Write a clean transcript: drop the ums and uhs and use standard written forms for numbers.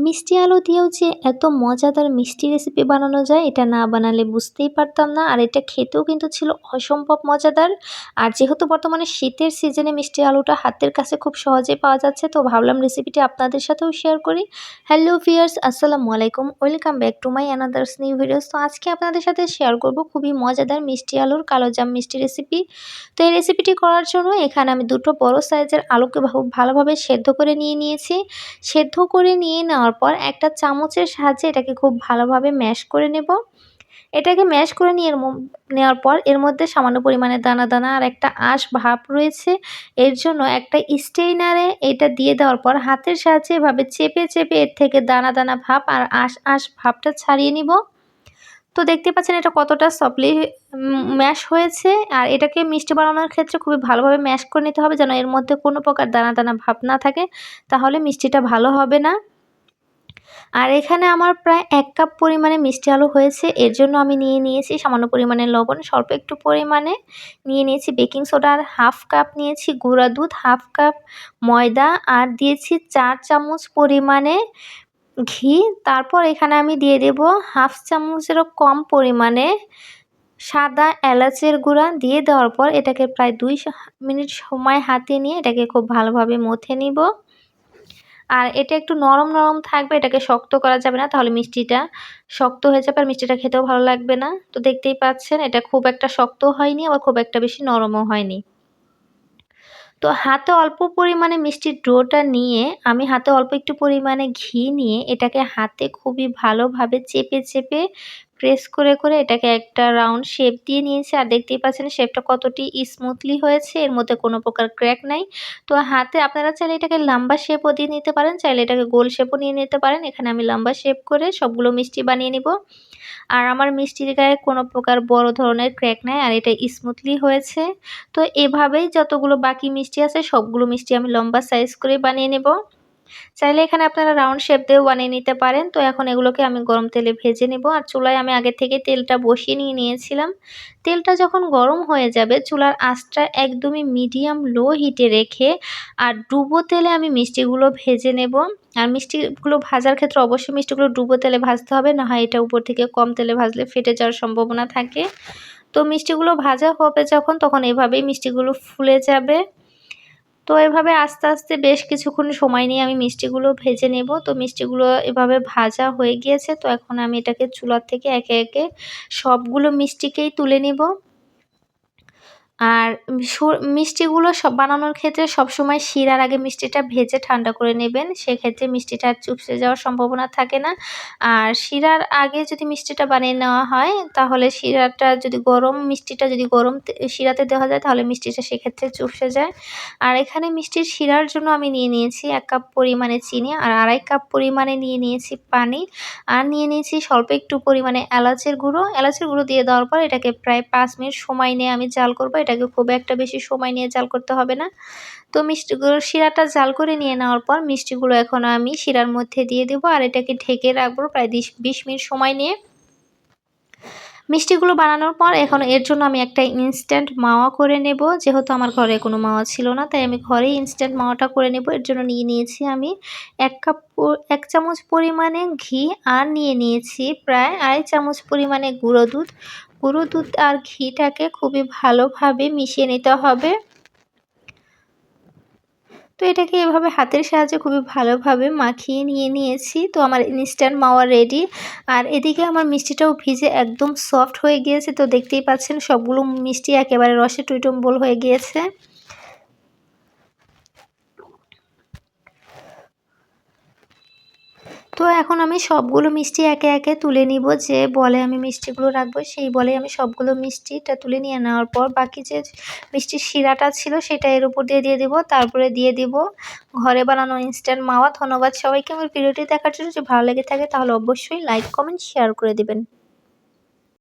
মিষ্টি আলু দিয়েও যে এত মজাদার মিষ্টি রেসিপি বানানো যায় এটা না বানালে বুঝতেই পারতাম না। আর এটা খেতেও কিন্তু ছিল অসম্ভব মজাদার। আর যেহেতু বর্তমানে শীতের সিজনে মিষ্টি আলুটা হাতের কাছে খুব সহজেই পাওয়া যাচ্ছে, তো ভাবলাম রেসিপিটি আপনাদের সাথেও শেয়ার করি। হ্যালো ভিউয়ার্স, আসসালামু আলাইকুম, welcome back to my another's new videos. তো আজকে আপনাদের সাথে শেয়ার করব খুবই মজাদার মিষ্টি আলুর কালোজাম মিষ্টি রেসিপি। তো এই রেসিপিটি করার জন্য এখানে আমি দুটো বড় সাইজের আলুকে ভালোভাবে সেদ্ধ করে নিয়েছি। সেদ্ধ করে নিয়ে নেওয়ার পর একটা চামচের সাহায্যে এটাকে খুব ভালোভাবে ম্যাশ করে নেব। এটাকে ম্যাশ করে নেওয়ার পর এর মধ্যে সামান্য পরিমাণে দানা দানা আর একটা আঁশ ভাব রয়েছে। এর জন্য একটা স্টেইনারে এটা দিয়ে দেওয়ার পর হাতের সাহায্যে এভাবে চেপে চেপে এর থেকে দানা দানা ভাব আর আঁশ আঁশ ভাবটা ছাড়িয়ে নিব। তো দেখতে পাচ্ছেন এটা কতটা সফটলি ম্যাশ হয়েছে। আর এটাকে মিষ্টি বানানোর ক্ষেত্রে খুবই ভালোভাবে ম্যাশ করে নিতে হবে, যেন এর মধ্যে কোনো প্রকার দানা দানা ভাব না থাকে, তাহলে মিষ্টিটা ভালো হবে না। আর এখানে আমার প্রায় ১ কাপ পরিমাণে মিষ্টি আলু হয়েছে। এর জন্য আমি নিয়েছি সামান্য পরিমাণে লবণ, স্বল্প একটু পরিমাণে নিয়েছি বেকিং সোডা, আর হাফ কাপ নিয়েছি গুঁড়া দুধ, হাফ কাপ ময়দা, আর দিয়েছি ৪ চামচ পরিমাণে ঘি। তারপর এখানে আমি দিয়ে দেব হাফ চামচেরও কম পরিমাণে সাদা এলাচের গুঁড়া। দিয়ে দেওয়ার পর এটাকে প্রায় ২ মিনিট সময় হাতে নিয়ে এটাকে খুব ভালোভাবে মথে নিব। আর এটা একটু নরম নরম থাকবে, এটাকে শক্ত করা যাবে না, তাহলে মিষ্টিটা শক্ত হয়ে যাবে আর মিষ্টিটা খেতেও ভালো লাগবে না। তো দেখতেই পাচ্ছেন এটা খুব একটা শক্ত হয়নি, আবার খুব একটা বেশি নরমও হয়নি। তো হাতে অল্প পরিমাণে মিষ্টির ডোটা নিয়ে আমি হাতে অল্প একটু পরিমাণে ঘি নিয়ে এটাকে হাতে খুবই ভালোভাবে চেপে চেপে প্রেস করে করে এটাকে একটা রাউন্ড শেপ দিয়ে নিয়েছি। আর দেখতেই পাচ্ছেন শেপটা কতটি স্মুথলি হয়েছে, এর মধ্যে কোনো প্রকার ক্র্যাক নাই। তো হাতে আপনারা চাইলে এটাকে লম্বা শেপও দিয়ে নিতে পারেন, চাইলে এটাকে গোল শেপও নিয়ে নিতে পারেন। এখানে আমি লম্বা শেপ করে সবগুলো মিষ্টি বানিয়ে নিব। আর আমার মিষ্টির গায়ে কোনো প্রকার বড় ধরনের ক্র্যাক নাই, আর এটা স্মুথলি হয়েছে। তো এভাবেই যতগুলো বাকি মিষ্টি আছে সবগুলো মিষ্টি আমি লম্বা সাইজ করে বানিয়ে নেব। চাইলে এখানে আপনারা রাউন্ড শেপ দিয়েও বানিয়ে নিতে পারেন। তো এখন এগুলোকে আমি গরম তেলে ভেজে নেব। আর চুলায় আমি আগে থেকে তেলটা বসিয়ে নিয়েছিলাম। তেলটা যখন গরম হয়ে যাবে চুলার আঁচটা একদমই মিডিয়াম লো হিটে রেখে আর ডুবো তেলে আমি মিষ্টিগুলো ভেজে নেব। আর মিষ্টিগুলো ভাজার ক্ষেত্রে অবশ্যই মিষ্টিগুলো ডুবো তেলে ভাজতে হবে, না হয় এটা উপর থেকে কম তেলে ভাজলে ফেটে যাওয়ার সম্ভাবনা থাকে। তো মিষ্টিগুলো ভাজা হবে যখন, তখন এভাবেই মিষ্টিগুলো ফুলে যাবে। তো এভাবে আস্তে আস্তে বেশ কিছুক্ষণ সময় নিয়ে আমি মিষ্টিগুলো ভেজে নেব। তো মিষ্টিগুলো এভাবে ভাজা হয়ে গিয়েছে। তো এখন আমি এটাকে চুলার থেকে একে একে সবগুলো মিষ্টিকেই তুলে নেব। আর মিষ্টিগুলো সব বানানোর ক্ষেত্রে সবসময় শিরার আগে মিষ্টিটা ভেজে ঠান্ডা করে নেবেন। সেক্ষেত্রে মিষ্টিটা আর চুপসে যাওয়ার সম্ভাবনা থাকে না। আর শিরার আগে যদি মিষ্টিটা বানিয়ে নেওয়া হয়, তাহলে মিষ্টিটা যদি গরম শিরাতে দেওয়া যায়, তাহলে মিষ্টিটা সেক্ষেত্রে চুপসে যায়। আর এখানে মিষ্টির শিরার জন্য আমি নিয়েছি ১ কাপ পরিমাণে চিনি, আর ২.৫ কাপ পরিমাণে নিয়েছি পানি, আর নিয়েছি স্বল্প একটু পরিমাণে এলাচের গুঁড়ো। এলাচের গুঁড়ো দিয়ে দেওয়ার পর এটাকে প্রায় ৫ মিনিট সময় নিয়ে আমি জাল করব। এটাকে খুব একটা বেশি সময় নিয়ে জাল করতে হবে না। তো শিরাটা জাল করে নিয়ে নেওয়ার পর মিষ্টিগুলো এখন আমি শিরার মধ্যে দিয়ে দেব, আর এটাকে ঢেকে রাখবো প্রায় ২০ মিনিট সময় নিয়ে। মিষ্টিগুলো বানানোর পর এখন এর জন্য আমি একটা ইনস্ট্যান্ট মাওয়া করে নেব। যেহেতু আমার ঘরে কোনো মাওয়া ছিল না, তাই আমি ঘরেই ইনস্ট্যান্ট মাওয়াটা করে নেব। এর জন্য নিয়েছি আমি ১ চামচ পরিমাণে ঘি, আর নিয়েছি প্রায় ২.৫ চামচ পরিমাণে গুঁড়ো দুধ। গুঁড়ো দুধ আর ঘিটাকে খুবই ভালোভাবে মিশিয়ে নিতে হবে। তো এটাকে এভাবে হাতের সাহায্যে খুবই ভালোভাবে মাখিয়ে নিয়েছি। তো আমার ইনস্ট্যান্ট মাওয়া রেডি। আর এদিকে আমার মিষ্টিটাও ভিজে একদম সফট হয়ে গিয়েছে। তো দেখতেই পাচ্ছেন সবগুলো মিষ্টি একেবারে রসে টইটম্বুর হয়ে গিয়েছে। তো এখন আমি সবগুলো মিষ্টি একে একে তুলে নিব। যে বলে আমি মিষ্টিগুলো রাখবো সেই বলে আমি সবগুলো মিষ্টিটা তুলে নিয়ে নেওয়ার পর বাকি যে মিষ্টির শিরাটা ছিল সেটা এর উপর দিয়ে দেব। তারপরে দিয়ে দেব ঘরে বানানো ইনস্ট্যান্ট মাওয়া। ধন্যবাদ সবাইকে আমার ভিডিওটি দেখার জন্য। যদি ভালো লেগে থাকে তাহলে অবশ্যই লাইক, কমেন্ট, শেয়ার করে দিবেন।